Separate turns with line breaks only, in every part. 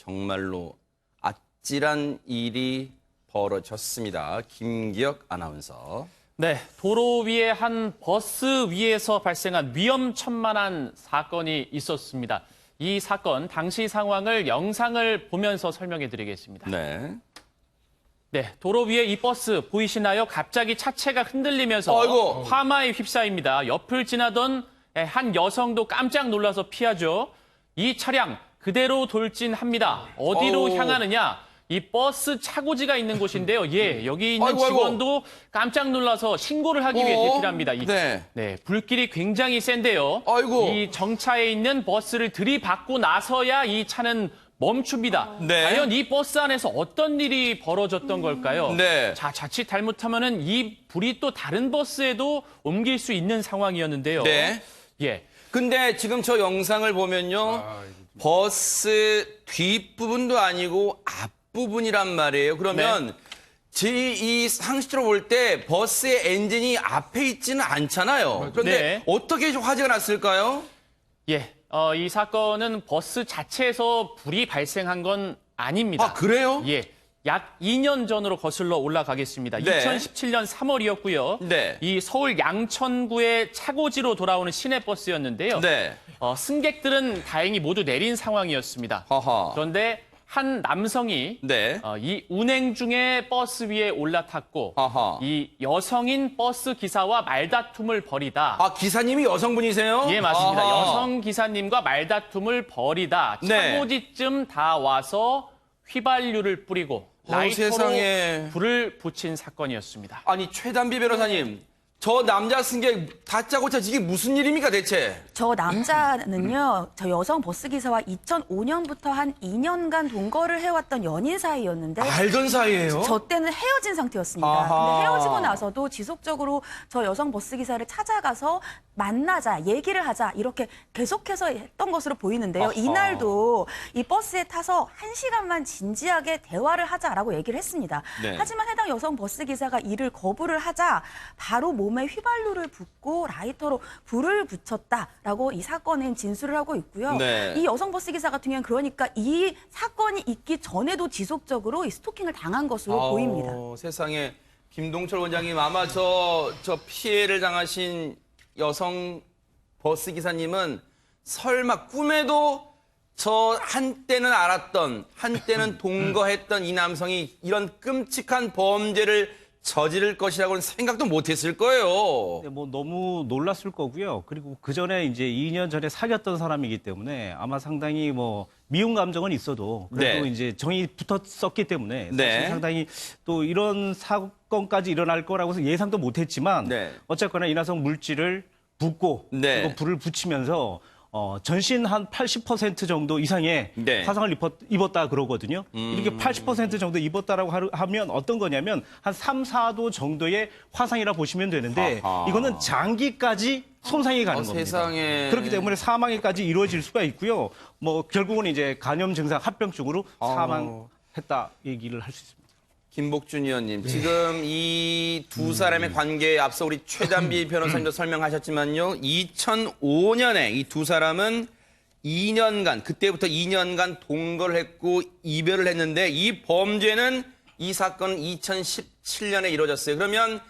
정말로 아찔한 일이 벌어졌습니다. 김기혁 아나운서.
네, 도로 위에 한 버스 위에서 발생한 위험천만한 사건이 있었습니다. 이 사건 당시 상황을 영상을 보면서 설명해 드리겠습니다.
네.
네, 도로 위에 이 버스 보이시나요? 갑자기 차체가 흔들리면서
아이고.
화마에 휩싸입니다. 옆을 지나던 한 여성도 깜짝 놀라서 피하죠. 이 차량 그대로 돌진합니다. 어디로
어우.
향하느냐? 이 버스 차고지가 있는 곳인데요. 예, 여기 있는
아이고, 아이고.
직원도 깜짝 놀라서 신고를 하기 위해 대피합니다.
네.
불길이 굉장히 센데요.
아이고.
이 정차에 있는 버스를 들이받고 나서야 이 차는 멈춥니다.
네.
과연 이 버스 안에서 어떤 일이 벌어졌던 걸까요?
네.
자, 자칫 잘못하면은 이 불이 또 다른 버스에도 옮길 수 있는 상황이었는데요.
네.
예.
근데 지금 저 영상을 보면요. 버스 뒷부분도 아니고 앞부분이란 말이에요. 그러면 이 상식적으로 볼 때 버스의 엔진이 앞에 있지는 않잖아요. 그런데
네.
어떻게 화재가 났을까요?
예. 이 사건은 버스 자체에서 불이 발생한 건 아닙니다.
아, 그래요?
예. 약 2년 전으로 거슬러 올라가겠습니다.
네.
2017년 3월이었고요.
네.
이 서울 양천구의 차고지로 돌아오는 시내버스였는데요.
네.
승객들은 다행히 모두 내린 상황이었습니다.
하하.
그런데 한 남성이
네.
이 운행 중에 버스 위에 올라탔고
아하.
이 여성인 버스 기사와 말다툼을 벌이다.
아, 기사님이 여성분이세요?
예, 맞습니다.
아하.
여성 기사님과 말다툼을 벌이다.
네.
차고지쯤 다 와서 휘발유를 뿌리고 라이터로
세상에.
불을 붙인 사건이었습니다.
아니, 최단비 변호사님. 저 남자 승객 다짜고짜 이게 무슨 일입니까, 대체?
저 남자는요, 저 여성 버스기사와 2005년부터 한 2년간 동거를 해왔던 연인 사이였는데,
알던 사이예요?
저 때는 헤어진 상태였습니다.
아하.
근데 헤어지고 나서도 지속적으로 저 여성 버스기사를 찾아가서 만나자, 얘기를 하자, 이렇게 계속해서 했던 것으로 보이는데요.
아하.
이날도 이 버스에 타서 1시간만 진지하게 대화를 하자라고 얘기를 했습니다.
네.
하지만 해당 여성 버스기사가 이를 거부를 하자 바로 몸에 휘발유를 붓고 라이터로 불을 붙였다라고 이 사건은 진술을 하고 있고요.
네.
이 여성 버스기사 같은 경우는 그러니까 이 사건이 있기 전에도 지속적으로 이 스토킹을 당한 것으로 보입니다.
세상에. 김동철 원장님, 아마 저 피해를 당하신 여성 버스 기사님은 설마 꿈에도 저 한때는 알았던, 한때는 동거했던 이 남성이 이런 끔찍한 범죄를 저지를 것이라고는 생각도 못했을 거예요.
네, 뭐 너무 놀랐을 거고요. 그리고 그 전에 이제 2년 전에 사귀었던 사람이기 때문에 아마 상당히 뭐 미움 감정은 있어도 그래도
네.
이제 정이 붙었었기 때문에 사실
네.
상당히 또 이런 사건까지 일어날 거라고 예상도 못했지만
네.
어쨌거나 이나성 물질을 붓고
네.
그리고 불을 붙이면서 전신 한 80% 정도 이상의
네.
화상을 입었다 그러거든요. 이렇게 80% 정도 입었다라고 하면 어떤 거냐면 한 3, 4도 정도의 화상이라 보시면 되는데
아하.
이거는 장기까지 손상이 가는 겁니다.
세상에.
그렇기 때문에 사망에까지 이루어질 수가 있고요. 뭐 결국은 이제 간염 증상 합병증으로 사망했다 얘기를 할 수 있습니다.
김복준 의원님, 지금 이 두 사람의 관계에 앞서 우리 최단비 변호사님도 설명하셨지만요. 2005년에 이 두 사람은 2년간, 그때부터 2년간 동거를 했고 이별을 했는데 이 범죄는 이 사건은 2017년에 이루어졌어요. 그러면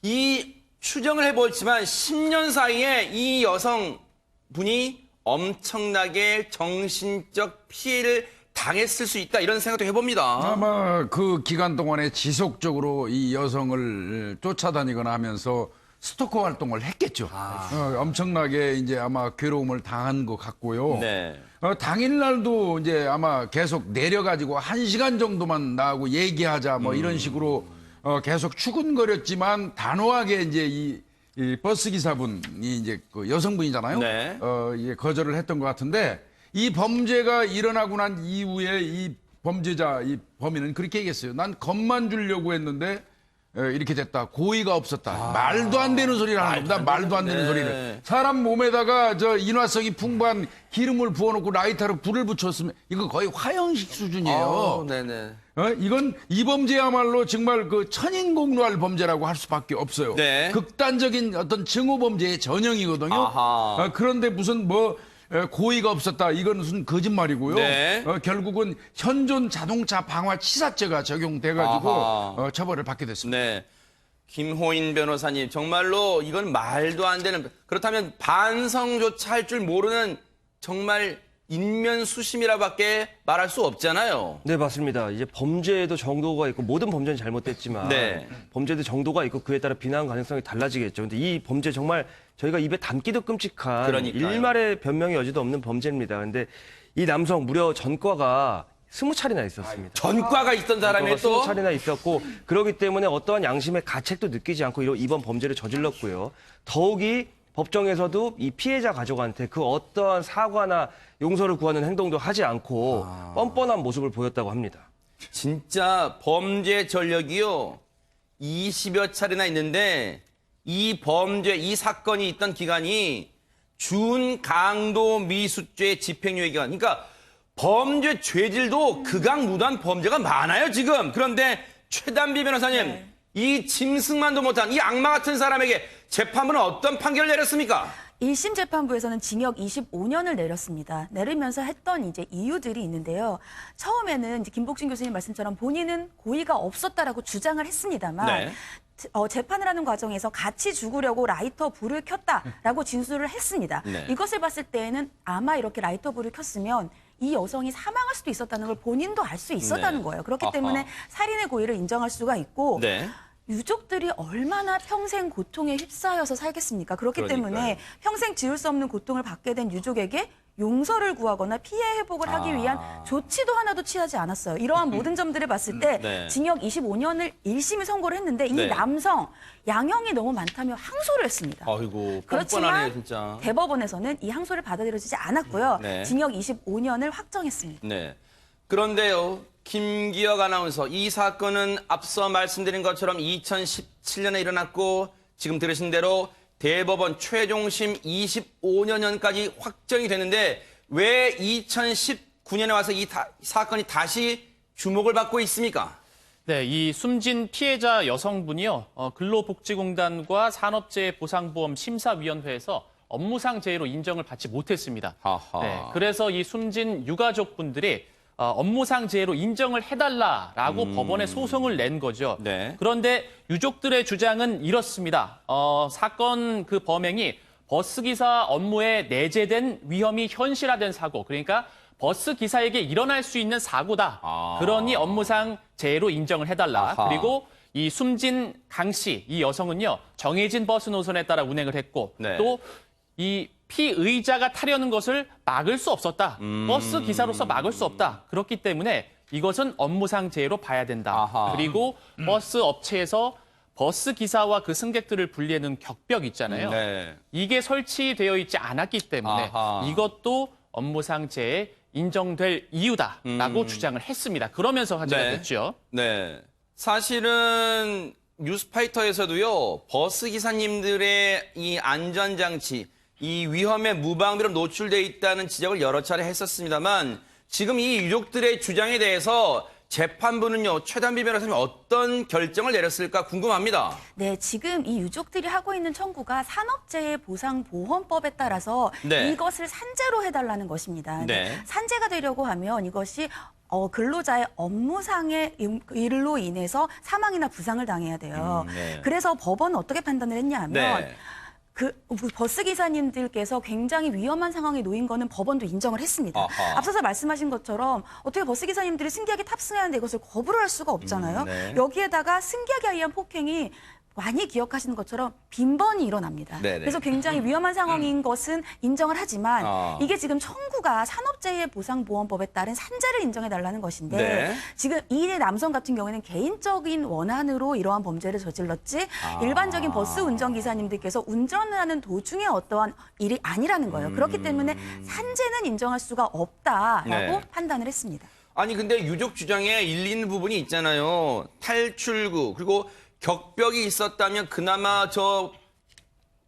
이 추정을 해보지만 10년 사이에 이 여성분이 엄청나게 정신적 피해를 당했을 수 있다 이런 생각도 해봅니다.
아마 그 기간 동안에 지속적으로 이 여성을 쫓아다니거나 하면서 스토커 활동을 했겠죠. 엄청나게 이제 아마 괴로움을 당한 것 같고요.
네.
당일날도 이제 아마 계속 내려가지고 1시간 정도만 나하고 얘기하자 뭐 이런 식으로 계속 추근거렸지만 단호하게 이제 이 버스 기사분이 이제 그 여성분이잖아요.
네.
이게 거절을 했던 것 같은데 이 범죄가 일어나고 난 이후에 이 범죄자, 이 범인은 그렇게 얘기했어요. 난 겁만 주려고 했는데 이렇게 됐다. 고의가 없었다. 말도 안 되는 소리를 하는 겁니다. 말도 안 되는 소리를. 사람 몸에다가 저 인화성이 풍부한 기름을 부어놓고 라이터로 불을 붙였으면 이거 거의 화형식 수준이에요.
네네.
이건 이 범죄야말로 정말 그 천인공노할 범죄라고 할 수밖에 없어요.
네.
극단적인 어떤 증오 범죄의 전형이거든요.
아하.
그런데 무슨 뭐 고의가 없었다. 이건 무슨 거짓말이고요.
네.
결국은 현존 자동차 방화 치사죄가 적용돼가지고
아하.
처벌을 받게 됐습니다.
네. 김호인 변호사님, 정말로 이건 말도 안 되는, 그렇다면 반성조차 할 줄 모르는 정말 인면수심이라밖에 말할 수 없잖아요.
네, 맞습니다. 이제 범죄에도 정도가 있고 모든 범죄는 잘못됐지만
네.
범죄도 정도가 있고 그에 따라 비난 가능성이 달라지겠죠. 근데 이 범죄 정말 저희가 입에 담기도 끔찍한
그러니까요.
일말의 변명의 여지도 없는 범죄입니다. 근데 이 남성 무려 전과가 20차례나 있었습니다.
전과가 있던 사람이 또
20차례나 있었고 그렇기 때문에 어떠한 양심의 가책도 느끼지 않고 이번 범죄를 저질렀고요. 더욱이 법정에서도 이 피해자 가족한테 그 어떠한 사과나 용서를 구하는 행동도 하지 않고 뻔뻔한 모습을 보였다고 합니다.
진짜 범죄 전력이요 20여 차례나 있는데 이 범죄, 이 사건이 있던 기간이 준강도 미수죄 집행유예 기간. 그러니까 범죄 죄질도 극악무도한 범죄가 많아요 지금. 그런데 최단비 변호사님,
네.
이 짐승만도 못한 이 악마 같은 사람에게 재판부는 어떤 판결을 내렸습니까?
1심 재판부에서는 징역 25년을 내렸습니다. 내리면서 했던 이제 이유들이 있는데요. 처음에는 이제 김복진 교수님 말씀처럼 본인은 고의가 없었다라고 주장을 했습니다만
네.
재판을 하는 과정에서 같이 죽으려고 라이터 불을 켰다라고 진술을 했습니다.
네.
이것을 봤을 때에는 아마 이렇게 라이터 불을 켰으면 이 여성이 사망할 수도 있었다는 걸 본인도 알 수 있었다는
네.
거예요. 그렇기
아하.
때문에 살인의 고의를 인정할 수가 있고
네.
유족들이 얼마나 평생 고통에 휩싸여서 살겠습니까? 그렇기
그러니까요.
때문에 평생 지울 수 없는 고통을 받게 된 유족에게 용서를 구하거나 피해 회복을 하기 위한 조치도 하나도 취하지 않았어요. 이러한 모든 점들을 봤을 때
네.
징역 25년을 1심이 선고를 했는데 이
네.
남성 양형이 너무 많다며 항소를 했습니다.
아이고, 뻔뻔하네요
그렇지만
진짜.
대법원에서는 이 항소를 받아들여지지 않았고요.
네.
징역 25년을 확정했습니다.
네. 그런데요, 김기혁 아나운서, 이 사건은 앞서 말씀드린 것처럼 2017년에 일어났고 지금 들으신 대로 대법원 최종심 25년까지 확정이 됐는데 왜 2019년에 와서 이 사건이 다시 주목을 받고 있습니까?
네, 이 숨진 피해자 여성분이요, 근로복지공단과 산업재해보상보험심사위원회에서 업무상 재해로 인정을 받지 못했습니다.
하하.
네, 그래서 이 숨진 유가족분들이 업무상 재해로 인정을 해달라라고 법원에 소송을 낸 거죠.
네.
그런데 유족들의 주장은 이렇습니다. 사건 그 범행이 버스기사 업무에 내재된 위험이 현실화된 사고, 그러니까 버스 기사에게 일어날 수 있는 사고다. 그러니 업무상 재해로 인정을 해달라.
아하.
그리고 이 숨진 강 씨, 이 여성은요, 정해진 버스 노선에 따라 운행을 했고,
네.
또 이 피의자가 타려는 것을 막을 수 없었다. 버스 기사로서 막을 수 없다. 그렇기 때문에 이것은 업무상 재해로 봐야 된다.
아하.
그리고 버스 업체에서 버스 기사와 그 승객들을 분리하는 격벽 있잖아요.
네.
이게 설치되어 있지 않았기 때문에
아하.
이것도 업무상 재해 인정될 이유다라고 주장을 했습니다. 그러면서 화제가
네.
됐죠.
네. 사실은 뉴스파이터에서도요, 버스 기사님들의 이 안전장치, 이 위험에 무방비로 노출돼 있다는 지적을 여러 차례 했었습니다만 지금 이 유족들의 주장에 대해서 재판부는요, 최단비 변호사님이 어떤 결정을 내렸을까 궁금합니다.
네, 지금 이 유족들이 하고 있는 청구가 산업재해보상보험법에 따라서
네.
이것을 산재로 해달라는 것입니다.
네.
산재가 되려고 하면 이것이 근로자의 업무상의 일로 인해서 사망이나 부상을 당해야 돼요.
네.
그래서 법원은 어떻게 판단을 했냐 하면
네.
그 버스 기사님들께서 굉장히 위험한 상황에 놓인 거는 법원도 인정을 했습니다.
아하.
앞서서 말씀하신 것처럼 어떻게 버스 기사님들이 승객이 탑승하는데 이것을 거부를 할 수가 없잖아요.
네.
여기에다가 승객에 의한 폭행이 많이 기억하시는 것처럼 빈번히 일어납니다.
네네.
그래서 굉장히 위험한 상황인 것은 인정을 하지만 이게 지금 청구가 산업재해보상보험법에 따른 산재를 인정해달라는 것인데
네.
지금 이 남성 같은 경우에는 개인적인 원한으로 이러한 범죄를 저질렀지 일반적인 버스 운전기사님들께서 운전을 하는 도중에 어떠한 일이 아니라는 거예요. 그렇기 때문에 산재는 인정할 수가 없다라고
네.
판단을 했습니다.
아니 근데 유족 주장에 일리는 부분이 있잖아요. 탈출구 그리고 격벽이 있었다면 그나마 저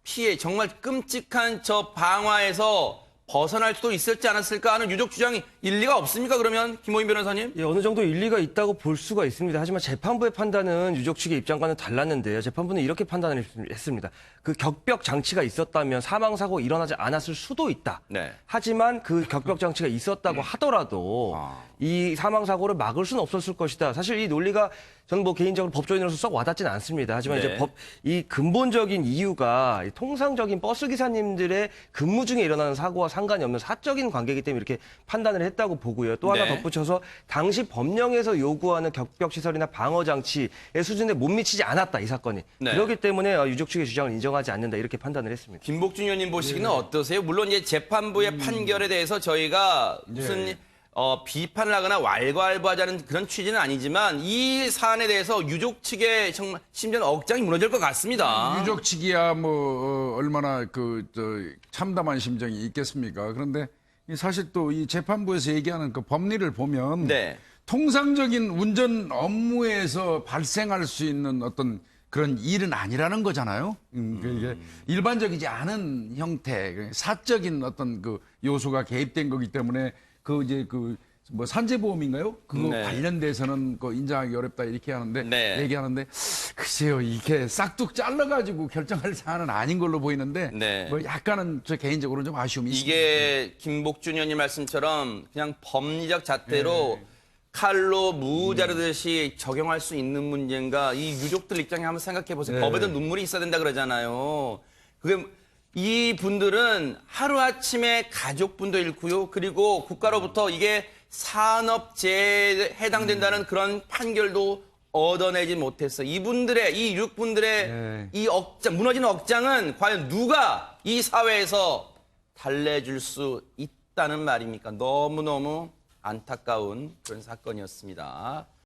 피해 정말 끔찍한 저 방화에서 벗어날 수도 있었지 않았을까 하는 유족 주장이 일리가 없습니까? 그러면 김호인 변호사님?
예, 어느 정도 일리가 있다고 볼 수가 있습니다. 하지만 재판부의 판단은 유족 측의 입장과는 달랐는데요. 재판부는 이렇게 판단을 했습니다. 그 격벽 장치가 있었다면 사망 사고 일어나지 않았을 수도 있다.
네.
하지만 그 격벽 장치가 있었다고 하더라도 이 사망 사고를 막을 수는 없었을 것이다. 사실 이 논리가 저는 뭐 개인적으로 법조인으로서 썩 와닿지는 않습니다. 하지만
네.
이제 이 근본적인 이유가 이 통상적인 버스 기사님들의 근무 중에 일어나는 사고와 상관이 없는 사적인 관계이기 때문에 이렇게 판단을 했다고 보고요. 또 하나
네.
덧붙여서 당시 법령에서 요구하는 격벽 시설이나 방어 장치의 수준에 못 미치지 않았다, 이 사건이.
네.
그렇기 때문에 유족 측의 주장을 인정하지 않는다, 이렇게 판단을 했습니다.
김복준 의원님 보시기는 어떠세요? 물론 이제 재판부의 판결에 대해서 저희가 무슨 비판을 하거나 왈가왈부하자는 그런 취지는 아니지만 이 사안에 대해서 유족 측의 정말 심지어는 억장이 무너질 것 같습니다.
유족 측이야 뭐 얼마나 참담한 심정이 있겠습니까? 그런데 사실 또 이 재판부에서 얘기하는 그 법리를 보면
네.
통상적인 운전 업무에서 발생할 수 있는 어떤 그런 일은 아니라는 거잖아요. 이게 일반적이지 않은 형태, 사적인 어떤 그 요소가 개입된 거기 때문에 그 이제 뭐 산재보험인가요? 그거
네.
관련돼서는 그 인정하기 어렵다 이렇게 하는데
네.
얘기하는데 글쎄요 이게 싹둑 잘라가지고 결정할 사안은 아닌 걸로 보이는데
네.
뭐 약간은 저 개인적으로 좀 아쉬움이 있습니다.
이게 김복준 의원님 말씀처럼 그냥 법리적 잣대로 칼로 무 자르듯이 적용할 수 있는 문제인가 이 유족들 입장에 한번 생각해 보세요. 법에도 눈물이 있어야 된다 그러잖아요. 그게 이 분들은 하루아침에 가족분도 잃고요. 그리고 국가로부터 이게 산업재해에 해당된다는 그런 판결도 얻어내지 못했어. 이분들의, 이 유족분들의 이 억장, 무너진 억장은 과연 누가 이 사회에서 달래줄 수 있다는 말입니까? 너무너무 안타까운 그런 사건이었습니다.